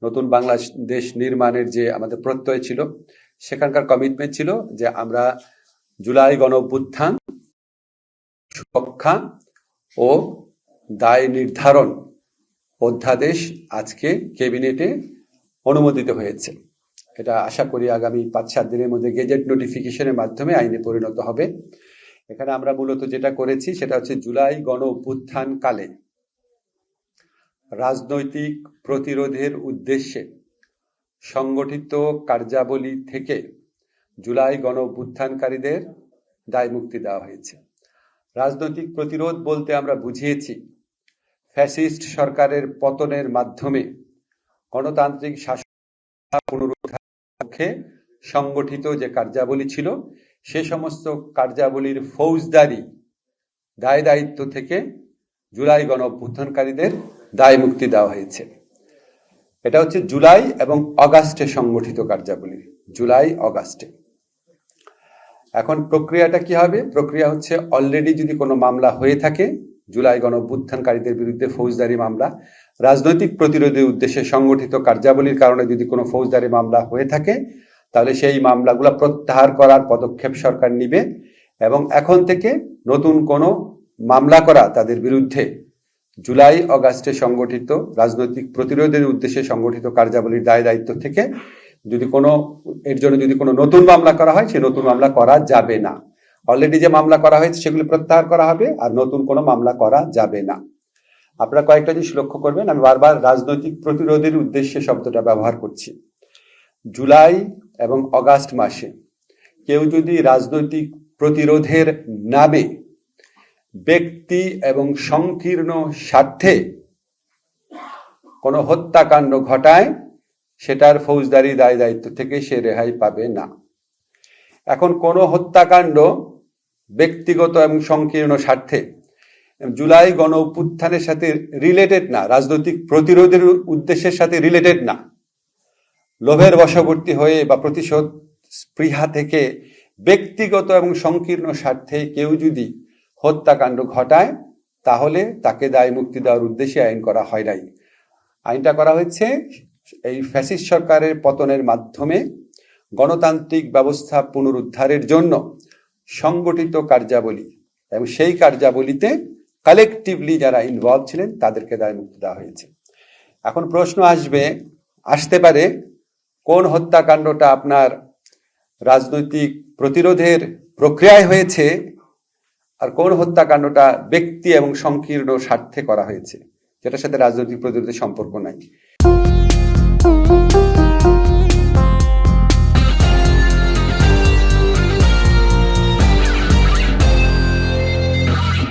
নতুন বাংলাদেশ নির্মাণের যে আমাদের প্রত্যয় ছিল, সেখানকার কমিটমেন্ট ছিল যে আমরা জুলাই গণ অভ্যুত্থান সুরক্ষা ও দায় নির্ধারণ অধ্যাদেশ আজকে ক্যাবিনেটে অনুমোদিত হয়েছে। এটা আশা করি আগামী 5-7 দিনের মধ্যে গেজেট নোটিফিকেশনের মাধ্যমে আইনে পরিণত হবে। এখানে আমরা মূলত যেটা করেছি সেটা হচ্ছে জুলাই গণ অভ্যুত্থান কালে রাজনৈতিক প্রতিরোধের উদ্দেশ্যে সংগঠিত কার্যাবলী থেকে জুলাই গণ অভ্যুত্থানকারীদের দায় মুক্তি দেওয়া হয়েছে। রাজনৈতিক প্রতিরোধ বলতে আমরা বুঝিয়েছি ফ্যাসিস্ট সরকারের পতনের মাধ্যমে গণতান্ত্রিক শাসন পুনরুদ্ধারের পক্ষে সংগঠিত যে কার্যাবলী ছিল, সে সমস্ত কার্যাবলীর ফৌজদারি দায় দায়িত্ব থেকে জুলাই গণ অভ্যুত্থানকারীদের দায় মুক্তি দেওয়া হয়েছে। এটা হচ্ছে জুলাই এবং অগাস্টে সংগঠিত কার্যাবলী, জুলাই অগাস্টে। এখন প্রক্রিয়াটা কি হবে? প্রক্রিয়া হচ্ছে অলরেডি যদি কোনো মামলা হয়ে থাকে জুলাই গণ অভ্যুত্থানকারীদের বিরুদ্ধে ফৌজদারি মামলা, রাজনৈতিক প্রতিরোধের উদ্দেশ্যে সংগঠিত কার্যাবলীর কারণে যদি কোনো ফৌজদারি মামলা হয়ে থাকে, তাহলে সেই মামলাগুলো প্রত্যাহার করার পদক্ষেপ সরকার নিবে এবং এখন থেকে নতুন কোনো মামলা করা তাদের বিরুদ্ধে জুলাই অগাস্টে সংগঠিত রাজনৈতিক প্রতিরোধের উদ্দেশ্যে সংগঠিত কার্যাবলীর দায় দায়িত্ব থেকে এর জন্য যদি কোনো নতুন মামলা করা হয়, সে নতুন মামলা করা যাবে না। অলরেডি যে মামলা করা হয়েছে সেগুলি প্রত্যাহার করা হবে, আর নতুন কোনো মামলা করা যাবে না। আপনারা কয়েকটা জিনিস লক্ষ্য করবেন, আমি বারবার রাজনৈতিক প্রতিরোধের উদ্দেশ্যে শব্দটা ব্যবহার করছি। জুলাই এবং অগাস্ট মাসে কেউ যদি রাজনৈতিক প্রতিরোধের নামে ব্যক্তি এবং সংকীর্ণ স্বার্থে কোনো হত্যাকাণ্ড ঘটায়, সেটার ফৌজদারি দায় দায়িত্ব থেকে সে রেহাই পাবে না। এখন কোনো হত্যাকাণ্ড ব্যক্তিগত এবং সংকীর্ণ স্বার্থে জুলাই গণ অভ্যুত্থানের সাথে রিলেটেড না, রাজনৈতিক প্রতিরোধের উদ্দেশ্যের সাথে রিলেটেড না, লোভের বশবর্তী হয়ে বা প্রতিশোধ স্পৃহা থেকে ব্যক্তিগত এবং সংকীর্ণ স্বার্থে কেউ যদি হত্যাকাণ্ড ঘটায়, তাহলে তাকে দায় মুক্তি দেওয়ার উদ্দেশ্যে আইন করা হয় নাই। আইনটা করা হয়েছে এই ফ্যাসিস্ট সরকারের পতনের মাধ্যমে গণতান্ত্রিক ব্যবস্থা পুনরুদ্ধারের জন্য সংগঠিত কার্যাবলী, এবং সেই কার্যাবলীতে কালেকটিভলি যারা ইনভলভ ছিলেন তাদেরকে দায় মুক্তি দেওয়া হয়েছে। এখন প্রশ্ন আসতে পারে, কোন হত্যাকাণ্ডটা আপনার রাজনৈতিক প্রতিরোধের প্রক্রিয়ায় হয়েছে আর কোন হত্যাকাণ্ডটা ব্যক্তি এবং সংকীর্ণ স্বার্থে করা হয়েছে, যেটার সাথে রাজনৈতিক প্রতিরোধের সম্পর্ক নাই।